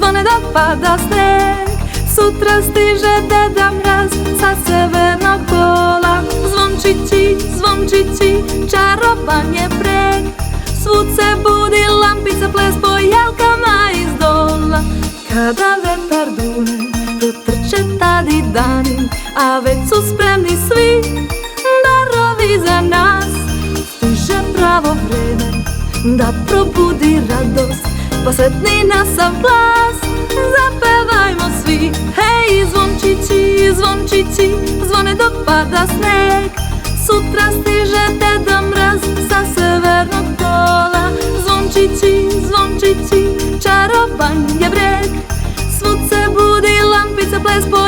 zvone dok pada sneg. Sutra stiže Deda Mraz sa severnog pola. Zvončići, zvončići, čaroban je breg. Svud se budi lampica, ples po jelkama iz dola. Kada vetar dune, protrče tadi dani, a već su spremni svi darovi za nas. Stiže pravo vreme da probudi radost, posretni nas sav glas, zapevajmo svi. Hej, zvončići, zvončići, zvone dok pada sneg. Sutra stiže Deda Mraz sa severnog pola. Zvončići, zvončići, čaroban je breg. Svud se budi lampica, ples po